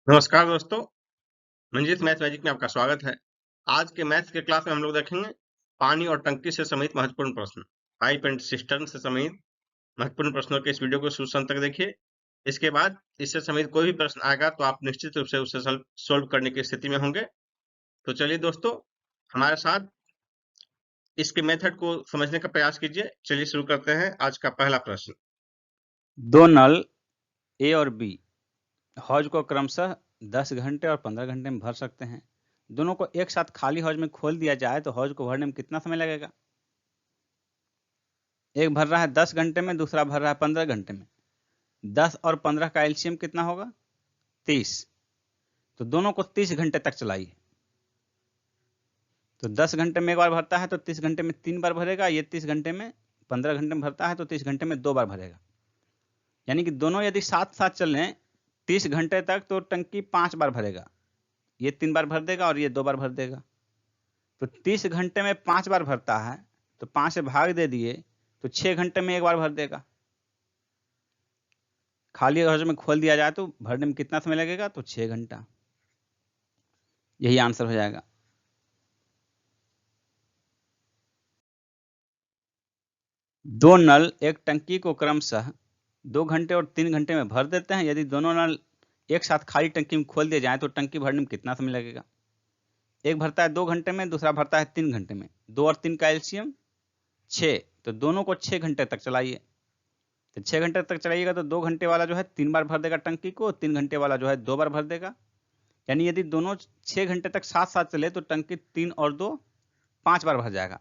नमस्कार दोस्तों, Manjeet math magic में आपका स्वागत है। आज के मैथ्स के क्लास में हम लोग देखेंगे पानी और टंकी से संबंधित महत्वपूर्ण प्रश्न। पाइप एंड सिस्टर्न से संबंधित महत्वपूर्ण प्रश्नों के इस वीडियो को शुरू से अंत तक देखिए। इसके बाद इससे संबंधित कोई भी प्रश्न आएगा तो आप निश्चित रूप से उसे सोल्व करने की स्थिति में होंगे। तो चलिए दोस्तों, हमारे साथ इसके मेथड को समझने का प्रयास कीजिए। चलिए शुरू करते हैं आज का पहला प्रश्न। दो नल ए और बी हौज को क्रमशः 10 घंटे और 15 घंटे में भर सकते हैं। दोनों को एक साथ खाली हौज में खोल दिया जाए तो हौज को भरने में कितना समय लगेगा? एक भर रहा है 10 घंटे में, दूसरा भर रहा है 15 घंटे में। 10 और 15 का एलसीएम कितना होगा? 30। तो दोनों को 30 घंटे तक चलाइए। तो 10 घंटे में एक बार भरता है तो 30 घंटे में 3 बार भरेगा। ये 30 घंटे में 15 घंटे में भरता है तो 30 घंटे में 2 बार भरेगा। यानी कि दोनों यदि साथ साथ चलें 30 घंटे तक तो टंकी 5 बार भरेगा। ये 3 बार भर देगा और ये 2 बार भर देगा। तो 30 घंटे में 5 बार भरता है तो 5 से भाग दे दिए तो 6 घंटे में एक बार भर देगा। खाली हौज में खोल दिया जाए तो भरने में कितना समय लगेगा? तो 6 घंटा। यही आंसर हो जाएगा। दो नल एक टंकी को क्रमशः 2 घंटे और 3 घंटे में भर देते हैं। यदि दोनों नल एक साथ खाली टंकी में खोल दिए जाए तो टंकी भरने में कितना समय लगेगा? एक भरता है 2 घंटे में, दूसरा भरता है 3 घंटे में। 2 और 3 का एलसीएम 6। तो दोनों को 6 घंटे तक चलाइए। तो 6 घंटे तक चलाइएगा तो 2 घंटे वाला जो है 3 बार भर देगा टंकी को, 3 घंटे वाला जो है 2 बार भर देगा। यानी यदि दोनों 6 घंटे तक साथ साथ चले तो टंकी 3 और 2 5 बार भर जाएगा।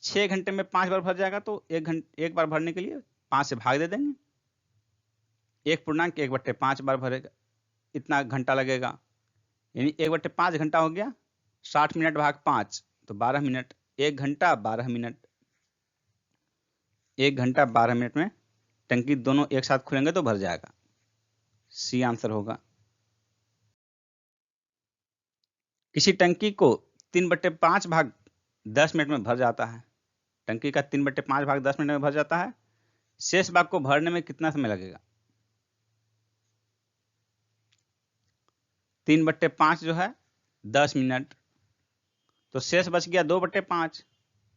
6 घंटे में 5 बार भर जाएगा तो एक बार भरने के लिए 5 से भाग दे देंगे। 1.1/5 बार भरेगा, इतना घंटा लगेगा। यानी 1/5 घंटा हो गया। 60 मिनट भाग 5 तो 12 मिनट। 1 घंटा 12 मिनट। 1 घंटा 12 मिनट में टंकी दोनों एक साथ खुलेंगे तो भर जाएगा। सी आंसर होगा। किसी टंकी को 3/5 भाग 10 मिनट में भर जाता है। टंकी का 3/5 भाग 10 मिनट में भर जाता है। शेष भाग को भरने में कितना समय लगेगा? 3/5 जो है 10 मिनट। तो शेष बच गया 2/5।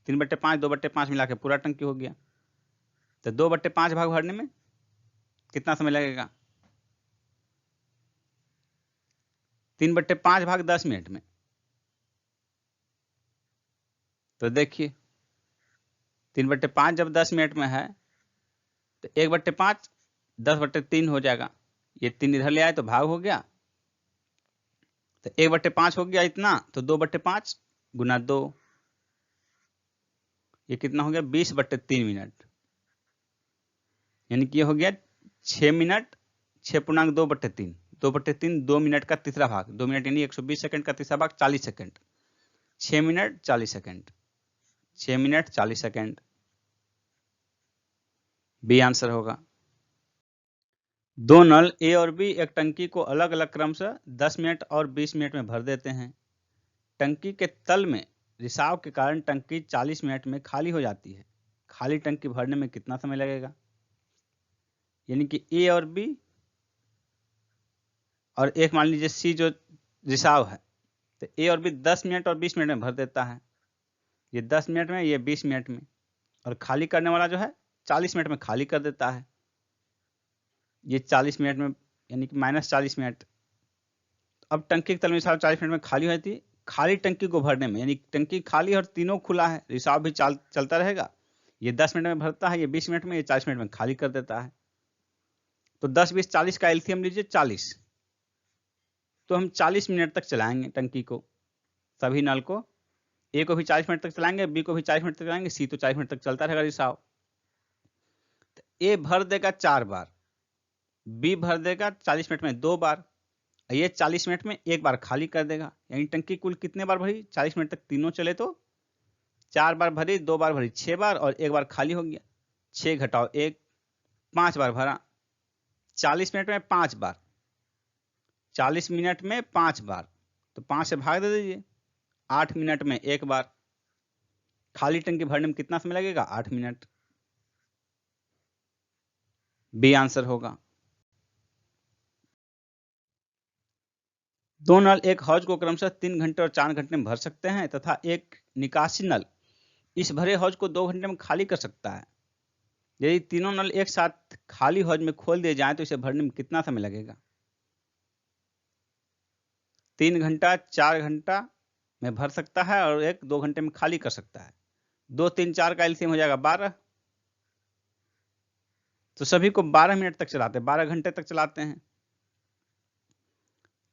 3/5 2/5 मिला के पूरा टंकी हो गया। तो 2/5 भाग भरने में कितना समय लगेगा? 3/5 भाग 10 मिनट में। तो देखिए 3/5 जब 10 मिनट में है तो 1/5 10/3 हो जाएगा। ये 3 इधर ले आए तो भाग हो गया। तो 1/5 हो गया इतना, तो 2/5 गुना 2, ये कितना हो गया? 20/3 मिनट। यानी कि ये हो गया 6 मिनट 6.2/3। 2/3 2 मिनट का तीसरा भाग। 2 मिनट यानी 120 सेकंड का तीसरा भाग 40 second. 6 minute 40 second. 6 minute 40 second. B answer होगा। दो नल ए और बी एक टंकी को अलग अलग क्रम से 10 मिनट और 20 मिनट में भर देते हैं। टंकी के तल में रिसाव के कारण टंकी 40 मिनट में खाली हो जाती है। खाली टंकी भरने में कितना समय लगेगा? यानी कि ए और बी और एक मान लीजिए सी जो रिसाव है, तो ए और बी 10 मिनट और 20 मिनट में भर देता है। ये 10 मिनट में, ये 20 मिनट में। और खाली करने वाला जो है 40 मिनट में खाली कर देता है। ये 40 मिनट में यानी कि -40 मिनट। अब टंकी के तल में रिसाव 40 मिनट में खाली हो जाती है। खाली टंकी को भरने में, यानी टंकी खाली और तीनों खुला है, रिसाव भी चलता रहेगा। ये 10 मिनट में भरता है, ये 20 मिनट में, ये 40 मिनट में खाली कर देता है। तो 10 20 40 का एलसीएम लीजिए 40। तो हम 40 मिनट तक चलाएंगे टंकी को, सभी नल को। ए को भी 40 मिनट तक चलाएंगे, बी को भी 40 मिनट तक चलाएंगे, सी तो 40 मिनट तक चलता रहेगा रिसाव। तो ए भर देगा 4 बार, बी भर देगा 40 मिनट में 2 बार, ये 40 मिनट में एक बार खाली कर देगा। यानी टंकी कुल कितने बार भरी? 40 मिनट तक तीनों चले तो 4 बार भरी, 2 बार भरी 6 बार और एक बार खाली हो गया। 6 घटाओ 1, 5 बार भरा। 40 मिनट में 5 बार, 40 मिनट में 5 बार, तो 5 से भाग दे दीजिए। 8 मिनट में एक बार। खाली टंकी भरने में कितना समय लगेगा? 8 मिनट। बी आंसर होगा। दो नल एक हौज को क्रमशः 3 घंटे और 4 घंटे में भर सकते हैं तथा एक निकासी नल इस भरे हौज को 2 घंटे में खाली कर सकता है। यदि तीनों नल एक साथ खाली हौज में खोल दिए जाएं तो इसे भरने में कितना समय लगेगा? 3 घंटा 4 घंटा में भर सकता है और एक 2 घंटे में खाली कर सकता है। 2 3 4 का एलसीएम हो जाएगा 12। तो सभी को 12 मिनट तक चलाते हैं, 12 घंटे तक चलाते हैं।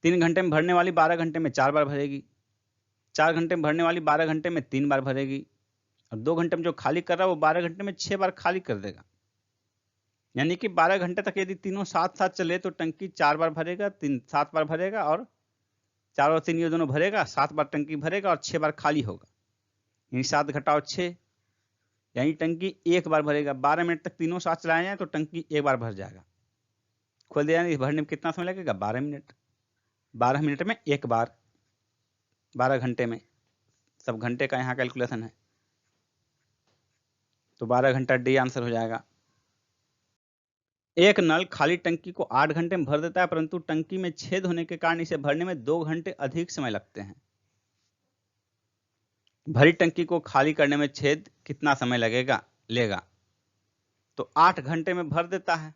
3 घंटे में भरने वाली 12 घंटे में 4 बार भरेगी, 4 घंटे में भरने वाली 12 घंटे में 3 बार भरेगी और 2 घंटे में जो खाली कर रहा है वो 12 घंटे में 6 बार खाली कर देगा। यानी कि 12 घंटे तक यदि तीनों साथ साथ चले तो टंकी 4 बार भरेगा, 7 बार भरेगा और 4 और 3 ये दोनों भरेगा, 7 बार टंकी भरेगा और 6 बार खाली होगा। यानी 7 घटाओ 6, यानी टंकी 1 बार भरेगा। 12 मिनट तक तीनों साथ चलाए जाए तो टंकी 1 बार भर जाएगा। खोल दिया जाए, भरने में कितना समय लगेगा? 12 मिनट। 12 मिनट में 1 बार, 12 घंटे में, सब घंटे का यहाँ कैलकुलेशन है, तो 12 घंटा डी आंसर हो जाएगा। एक नल खाली टंकी को 8 घंटे में भर देता है परंतु टंकी में छेद होने के कारण इसे भरने में 2 घंटे अधिक समय लगते हैं। भरी टंकी को खाली करने में छेद कितना समय लेगा? तो 8 घंटे में भर देता है,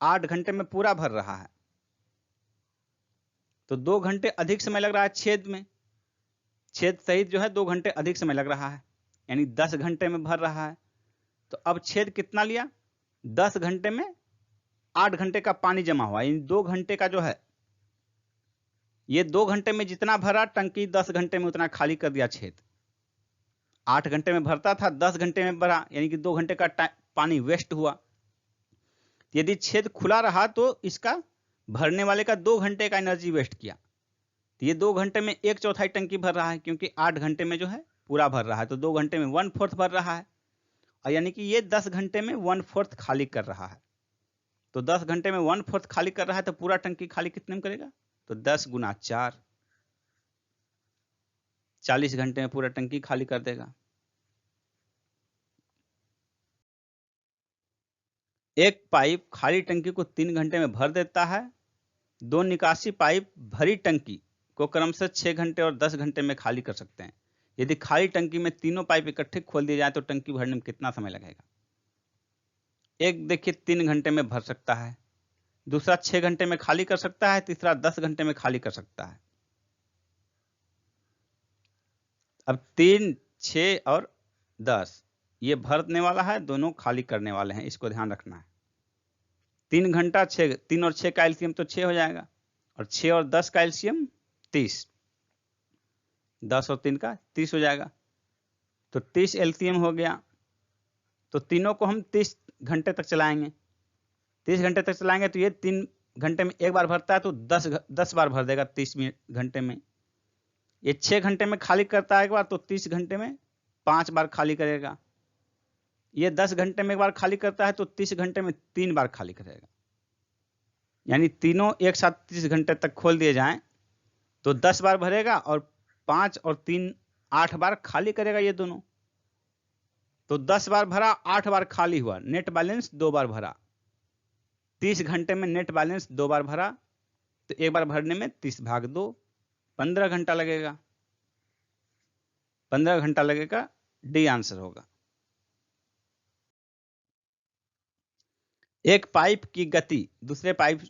8 घंटे में पूरा भर रहा है तो 2 घंटे अधिक समय लग रहा है छेद में, छेद सहित जो है 2 घंटे अधिक समय लग रहा है, यानी 10 घंटे में भर रहा है। तो अब छेद कितना लिया? 10 घंटे में 8 घंटे का पानी जमा हुआ, यानी 2 घंटे का जो है, ये 2 घंटे में जितना भरा टंकी 10 घंटे में उतना खाली कर दिया छेद। 8 घंटे में भरता था, 10 घंटे में भरा, यानी कि 2 घंटे का पानी वेस्ट हुआ। यदि छेद खुला रहा तो इसका भरने वाले का 2 घंटे का एनर्जी वेस्ट किया, तो ये 2 घंटे में 1/4 टंकी भर रहा है क्योंकि 8 घंटे में जो है पूरा भर रहा है, तो 2 घंटे में 1/4 भर रहा है, और यानी कि ये 10 घंटे में 1/4 खाली कर रहा है। तो 10 घंटे में 1/4 खाली कर रहा है तो पूरा टंकी खाली कितने में करेगा? तो 10 गुना 4, 40 घंटे में पूरा टंकी खाली कर देगा। एक पाइप खाली टंकी को 3 घंटे में भर देता है। 2 निकासी पाइप भरी टंकी को क्रमशः 6 घंटे और 10 घंटे में खाली कर सकते हैं। यदि खाली टंकी में तीनों पाइप इकट्ठे खोल दिए जाए तो टंकी भरने में कितना समय लगेगा? एक देखिए 3 घंटे में भर सकता है, दूसरा 6 घंटे में खाली कर सकता है, तीसरा 10 घंटे में खाली कर सकता है। अब 3, 6 और 10 ये भरने वाला है, दोनों खाली करने वाले हैं, इसको ध्यान रखना है। 3 घंटा 6, 3 और 6 का एलसीएम तो 6 हो जाएगा और 6 और 10 का एलसीएम 30, 10 और 3 का 30 हो जाएगा, तो 30 एलसीएम हो गया। तो तीनों को हम 30 घंटे तक चलाएंगे, 30 घंटे तक चलाएंगे तो ये 3 घंटे में 1 बार भरता है तो 10 बार भर देगा 30 घंटे में। ये 6 घंटे में खाली करता है एक बार तो 30 घंटे में 5 बार खाली करेगा। ये 10 घंटे में 1 बार खाली करता है तो 30 घंटे में 3 बार खाली करेगा। यानी तीनों एक साथ 30 घंटे तक खोल दिए जाएं तो 10 बार भरेगा और 5 और 3 8 बार खाली करेगा ये दोनों। तो 10 बार भरा, 8 बार खाली हुआ, नेट बैलेंस 2 बार भरा। 30 घंटे में नेट बैलेंस 2 बार भरा तो 1 बार भरने में 30 भाग 2, 15 घंटा लगेगा। 15 घंटा लगेगा, डी आंसर होगा। एक पाइप की गति दूसरे पाइप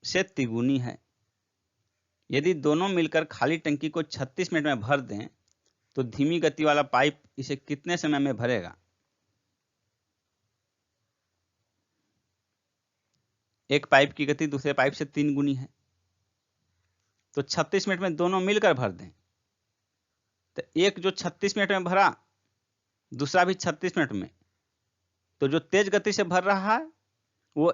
से तिगुनी है। यदि दोनों मिलकर खाली टंकी को 36 मिनट में भर दें तो धीमी गति वाला पाइप इसे कितने समय में भरेगा? एक पाइप की गति दूसरे पाइप से 3 गुनी है, तो 36 मिनट में दोनों मिलकर भर दें तो एक जो 36 मिनट में भरा, दूसरा भी 36 मिनट में, तो जो तेज गति से भर रहा है वो,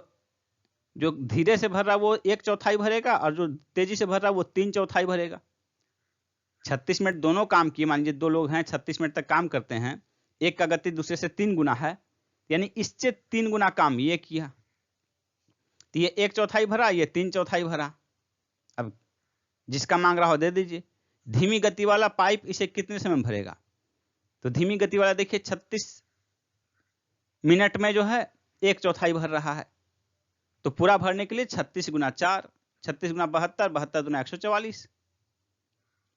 जो धीरे से भर रहा है वो 1/4 भरेगा और जो तेजी से भर रहा है वो 3/4 भरेगा। 36 मिनट दोनों काम किए, मान लीजिए 2 लोग हैं 36 मिनट तक काम करते हैं, एक का गति दूसरे से 3 गुना है, यानी इससे 3 गुना काम ये किया, तो ये 1/4 भरा, ये 3/4 भरा। अब जिसका मांग रहा हो दे दीजिए। धीमी गति वाला पाइप इसे कितने समय में भरेगा? तो धीमी गति वाला देखिए 36 मिनट में जो है 1/4 भर रहा है, तो पूरा भरने के लिए 36 गुना 4, 36 गुना 72, 72 गुना 144,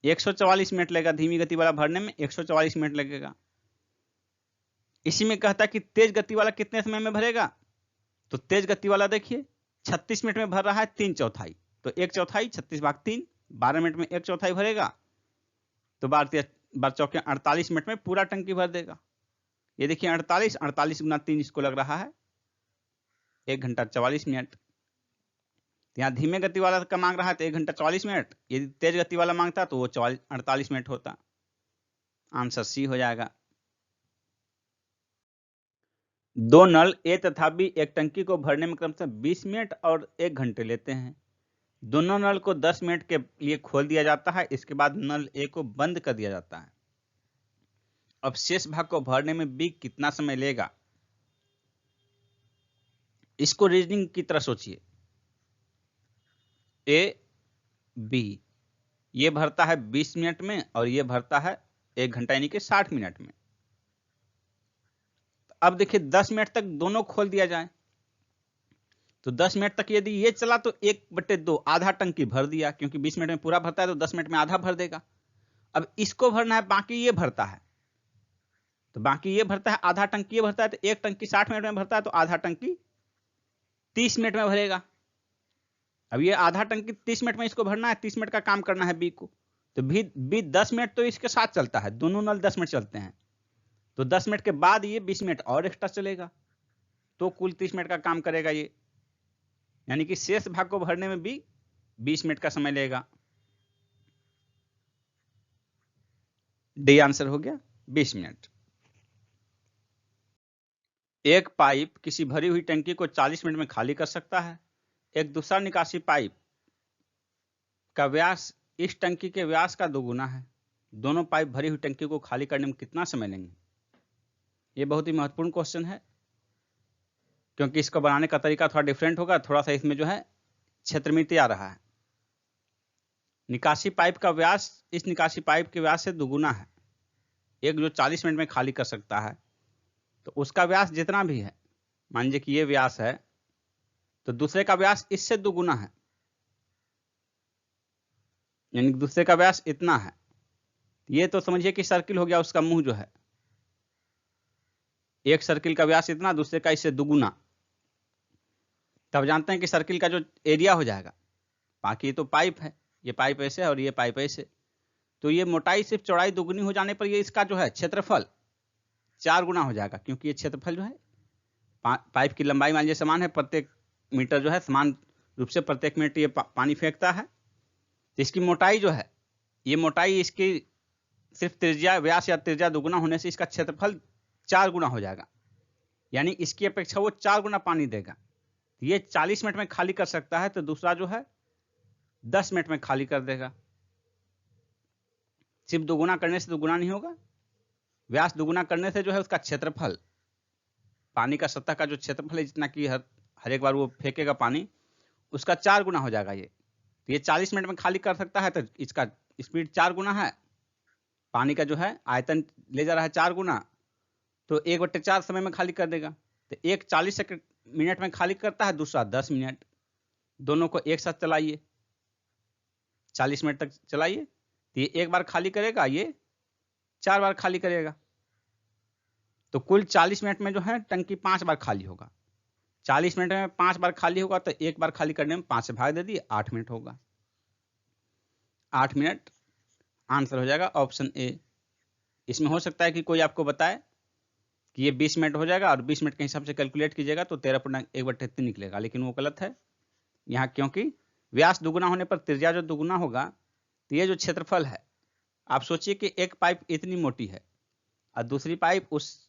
144 मिनट लगेगा धीमी गति वाला भरने में, 144 मिनट लगेगा। इसी में कहता है कि तेज गति वाला कितने समय में भरेगा, तो तेज गति वाला देखिए 36 मिनट में भर रहा है 3/4, तो 1/4 36 भाग 3, 12 मिनट में 1/4 भरेगा, तो 12 चौके 48 मिनट में पूरा टंकी भर देगा। ये देखिए 48 गुना 3 इसको लग रहा है 1 घंटा 44 मिनट। यहाँ धीमे गति वाला का मांग रहा है तो 1 घंटा 44 मिनट, यदि तेज गति वाला मांगता तो वो 48 मिनट होता। आंसर सी हो जाएगा। दो नल ए तथा बी एक टंकी को भरने में क्रमशः 20 मिनट और 1 घंटे लेते हैं। दोनों नल को 10 मिनट के लिए खोल दिया जाता है, इसके बाद नल ए को बंद कर दिया जाता है। अब शेष भाग को भरने में बी कितना समय लेगा, इसको रीजनिंग की तरह सोचिए। ए बी ये भरता है 20 मिनट में और ये भरता है 1 घंटा यानी कि 60 मिनट में। अब देखिए 10 मिनट तक दोनों खोल दिया जाए तो 10 मिनट तक यदि ये चला तो 1/2 आधा टंकी भर दिया, क्योंकि 20 मिनट में पूरा भरता है तो 10 मिनट में आधा भर देगा। अब इसको भरना है, बाकी ये भरता है तो बाकी ये भरता है आधा टंकी ये भरता है, तो एक टंकी 60 मिनट में भरता है तो आधा टंकी 30 मिनट में भरेगा। अब ये आधा टंकी 30 मिनट में इसको भरना है, 30 मिनट का काम करना है बी को, तो बी 10 मिनट तो इसके साथ चलता है, दोनों नल 10 मिनट चलते हैं, तो 10 मिनट के बाद ये 20 मिनट और एक्स्ट्रा चलेगा, तो कुल 30 मिनट का काम करेगा ये, यानी कि शेष भाग को भरने में भी 20 मिनट का समय लेगा। डी आंसर हो गया 20 मिनट। एक पाइप किसी भरी हुई टंकी को 40 मिनट में खाली कर सकता है। एक दूसरा निकासी पाइप का व्यास इस टंकी के व्यास का 2 गुना है। दोनों पाइप भरी हुई टंकी को खाली करने में कितना समय लेंगे? ये बहुत ही महत्वपूर्ण क्वेश्चन है, क्योंकि इसको बनाने का तरीका थोड़ा डिफरेंट होगा, थोड़ा सा इसमें जो है क्षेत्रमिति आ रहा है। निकासी पाइप का व्यास इस निकासी पाइप के व्यास से 2 गुना है। एक जो 40 मिनट में खाली कर सकता है तो उसका व्यास जितना भी है, मान लीजिए कि ये व्यास है तो दूसरे का व्यास इससे 2 गुना है, यानी दूसरे का व्यास इतना है। ये तो समझिए कि सर्किल हो गया, उसका मुंह जो है, एक सर्किल का व्यास इतना, दूसरे का इससे 2 गुना, तब जानते हैं कि सर्किल का जो एरिया हो जाएगा। बाकी तो पाइप है, ये पाइप ऐसे है और ये पाइप ऐसे, तो ये मोटाई सिर्फ चौड़ाई 2 गुनी हो जाने पर ये इसका जो है क्षेत्रफल 4 गुना हो जाएगा, क्योंकि ये क्षेत्रफल जो है पाइप की लंबाई मान लीजिए समान है, प्रत्येक मीटर जो है समान रूप से प्रत्येक मिनट ये पानी फेंकता है, तो इसकी मोटाई जो है, ये मोटाई इसकी सिर्फ त्रिज्या व्यास या त्रिज्या 2 गुना होने से इसका क्षेत्रफल 4 गुना हो जाएगा, यानी इसकी अपेक्षा वो 4 गुना पानी देगा। ये 40 मिनट में खाली कर सकता है, तो दूसरा जो है 10 मिनट में खाली कर देगा। सिर्फ 2 गुना करने से 2 गुना नहीं होगा, व्यास 2 गुना करने से जो है उसका क्षेत्रफल, पानी का सतह का जो क्षेत्रफल है, जितना कि हर एक बार वो फेंकेगा पानी, उसका 4 गुना हो जाएगा ये। तो ये 40 मिनट में खाली कर सकता है, तो इसका स्पीड 4 गुना है, पानी का जो है आयतन ले जा रहा है 4 गुना, तो 1/4 समय में खाली कर देगा। तो एक 40 मिनट में खाली करता है, दूसरा 10 मिनट, दोनों को एक साथ चलाइए, 40 मिनट तक चलाइए, तो ये एक बार खाली करेगा, ये 4 बार खाली करेगा, तो कुल 40 मिनट में जो है टंकी 5 बार खाली होगा। 40 मिनट में 5 बार खाली होगा, तो एक बार खाली करने में 5 से भाग दे दिए, 8 मिनट होगा। 8 मिनट आंसर हो जाएगा ऑप्शन ए। इसमें हो सकता है कि कोई आपको बताए कि ये 20 मिनट हो जाएगा और 20 मिनट के हिसाब से कैलकुलेट कीजिएगा तो 13.1/3 निकलेगा, लेकिन वो गलत है यहाँ, क्योंकि व्यास 2 गुना होने पर त्रिज्या जो 2 गुना होगा, तो ये जो क्षेत्रफल है, आप सोचिए कि एक पाइप इतनी मोटी है और दूसरी पाइप, उस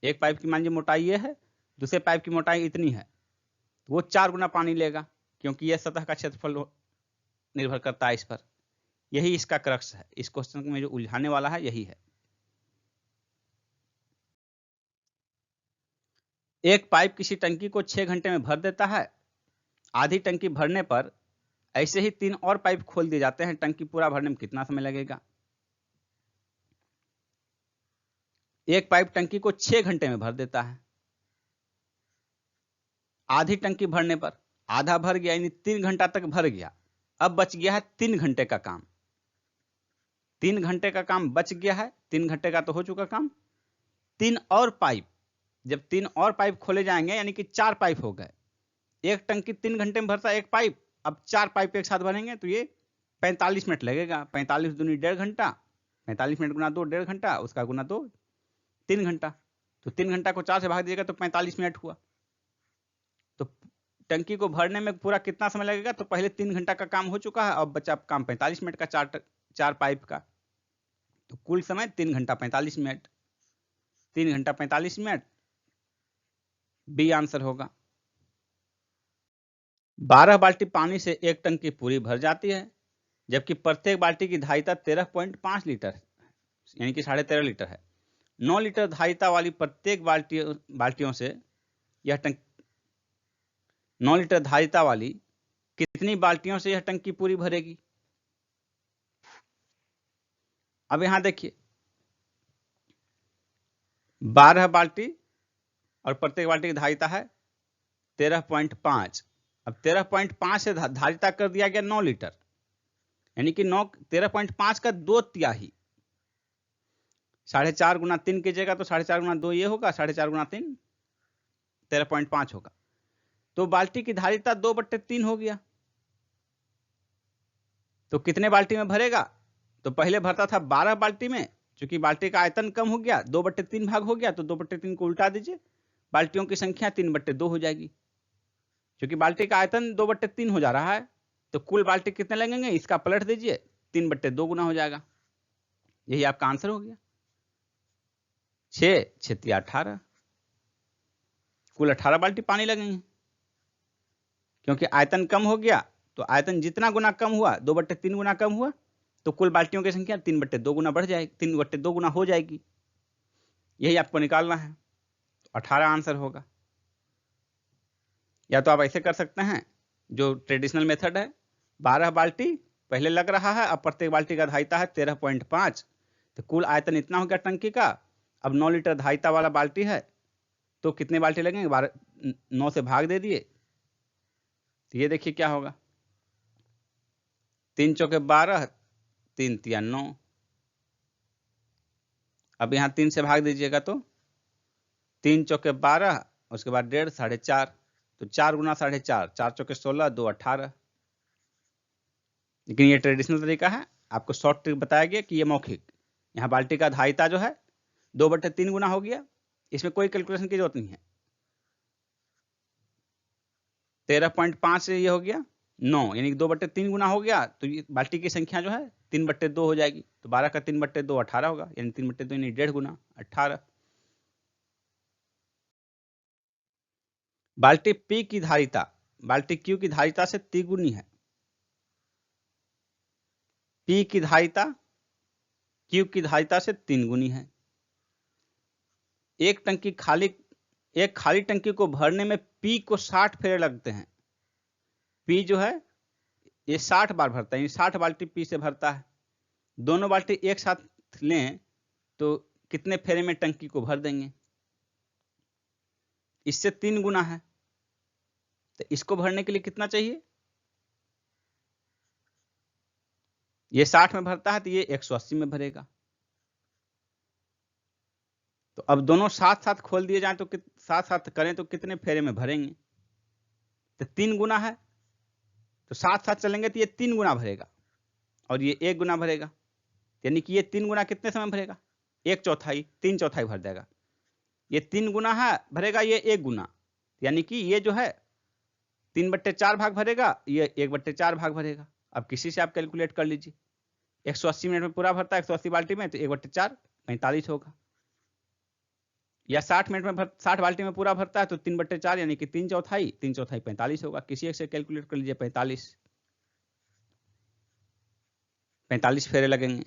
एक पाइप की मान लीजिए मोटाई ये है, दूसरे पाइप की मोटाई इतनी है, तो वो 4 गुना पानी लेगा, क्योंकि यह सतह का क्षेत्रफल निर्भर करता है इस पर। यही इसका क्रक्स है, इस क्वेश्चन में जो उलझाने वाला है यही है। एक पाइप किसी टंकी को 6 घंटे में भर देता है। आधी टंकी भरने पर ऐसे ही 3 और पाइप खोल दिए जाते हैं, टंकी पूरा भरने में कितना समय लगेगा? एक पाइप टंकी को 6 घंटे में भर देता है। आधी टंकी भरने पर आधा भर गया यानी 3 घंटा तक भर गया। अब बच गया है 3 घंटे का काम। 3 घंटे का काम बच गया है, 3 घंटे का तो हो चुका काम। 3 और पाइप, जब 3 और पाइप खोले जाएंगे यानी कि 4 पाइप हो गए। एक टंकी 3 घंटे में भरता है एक पाइप, अब 4 पाइप एक साथ भरेंगे तो ये 45 मिनट लगेगा। 45 दूनी 1.5 घंटा, 45 मिनट गुना 2 1.5 घंटा, उसका गुना 2 3 घंटा। तो 3 घंटा को 4 से भाग दीजिएगा तो 45 मिनट हुआ। तो टंकी को भरने में पूरा कितना समय लगेगा? तो पहले 3 घंटा का काम हो चुका है, अब बचा काम 45 मिनट का 4 पाइप का। तो कुल समय 3 घंटा 45 मिनट। 3 घंटा 45 मिनट बी आंसर होगा। 12 बाल्टी पानी से एक टंकी पूरी भर जाती है, जबकि प्रत्येक बाल्टी की धारिता 13.5 लीटर है, यानी कि 13.5 लीटर है। 9 लीटर धारिता वाली प्रत्येक बाल्टियों से यह टंकी 9 लीटर धारिता वाली कितनी बाल्टियों से यह टंकी पूरी भरेगी? अब यहां देखिए 12 बाल्टी और प्रत्येक बाल्टी की धारिता है 13.5। अब 13.5 से धारिता कर दिया गया 9 लीटर, यानी कि 13.5 का 2/3। 4.5 गुना 3 कीजिएगा तो 4.5 गुना 2 ये होगा, 4.5 गुना 3 13.5 होगा। तो बाल्टी की धारिता 2/3 हो गया। तो कितने बाल्टी में भरेगा? तो पहले भरता था 12 बाल्टी में, क्योंकि बाल्टी का आयतन कम हो गया, 2/3 भाग हो गया, तो 2/3 को उल्टा दीजिए, बाल्टियों की संख्या 3/2 हो जाएगी। क्योंकि बाल्टी का आयतन 2/3 हो जा रहा है, तो कुल बाल्टी कितने लगेंगे इसका पलट दीजिए, 3/2 गुना हो जाएगा। यही आपका आंसर हो गया। 6 6 18, कुल 18 बाल्टी पानी लगेंगे। क्योंकि आयतन कम हो गया, तो आयतन जितना गुना कम हुआ, 2/3 गुना कम हुआ, तो कुल बाल्टियों की संख्या 3/2 गुना बढ़ जाएगी, 3/2 गुना हो जाएगी। यही आपको निकालना है, 18 आंसर होगा। या तो आप ऐसे कर सकते हैं, जो ट्रेडिशनल मेथड है, 12 बाल्टी पहले लग रहा है, अब प्रत्येक बाल्टी का धारिता है 13.5, तो कुल आयतन इतना हो गया टंकी का। अब 9 लीटर धारिता वाला बाल्टी है, तो कितने बाल्टी लगेंगे? 9 से भाग दे दिए, तो ये देखिए क्या होगा, 3 चौके 12, 3 तिया 9। अब यहाँ 3 से भाग दीजिएगा तो 3 चौके 12, उसके बाद 1.5 4.5, तो 4 गुना 4.5, 4 चौके 16, 2 18। लेकिन ये ट्रेडिशनल तरीका है, आपको शॉर्ट ट्रिक बताया गया कि ये मौखिक। यहाँ बाल्टी का धारिता जो है 2/3 गुना हो गया, इसमें कोई कैलकुलेशन की जरूरत नहीं है। 13.5 से ये हो गया 9, यानी 2/3 गुना हो गया, तो ये बाल्टी की संख्या जो है 3/2 हो जाएगी। तो 12 का 3/2 18 होगा, यानी 3/2 यानी 1.5 गुना 18। बाल्टी P की धारिता बाल्टी Q की धारिता से तिगुनी है। P की धारिता Q की धारिता से 3 गुनी है। एक खाली टंकी को भरने में P को 60 फेरे लगते हैं। P जो है ये 60 बार भरता है, 60 बाल्टी P से भरता है। दोनों बाल्टी एक साथ लें तो कितने फेरे में टंकी को भर देंगे? इससे 3 गुना है, तो इसको भरने के लिए कितना चाहिए? ये 60 में भरता है, तो ये 180 में भरेगा। तो अब दोनों साथ साथ खोल दिए जाएं तो साथ साथ करें तो कितने फेरे में भरेंगे? तो 3 गुना है, तो साथ साथ चलेंगे तो ये 3 गुना भरेगा और ये 1 गुना भरेगा, यानी कि ये 3 गुना कितने समय भरेगा? 1/4, 3/4 भर देगा। ये 3 गुना है भरेगा, ये 1 गुना, यानी कि ये जो है 3/4 भाग भरेगा, ये 1/4 भाग भरेगा। अब किसी से आप कैलकुलेट कर लीजिए, 180 मिनट में पूरा भरता है 180 बाल्टी में, तो 1/4 45 होगा। या 60 मिनट में 60 बाल्टी में पूरा भरता है तो 3/4 यानी कि 3/4, 3/4 45 होगा। किसी एक से कैलकुलेट कर लीजिए, 45 फेरे लगेंगे।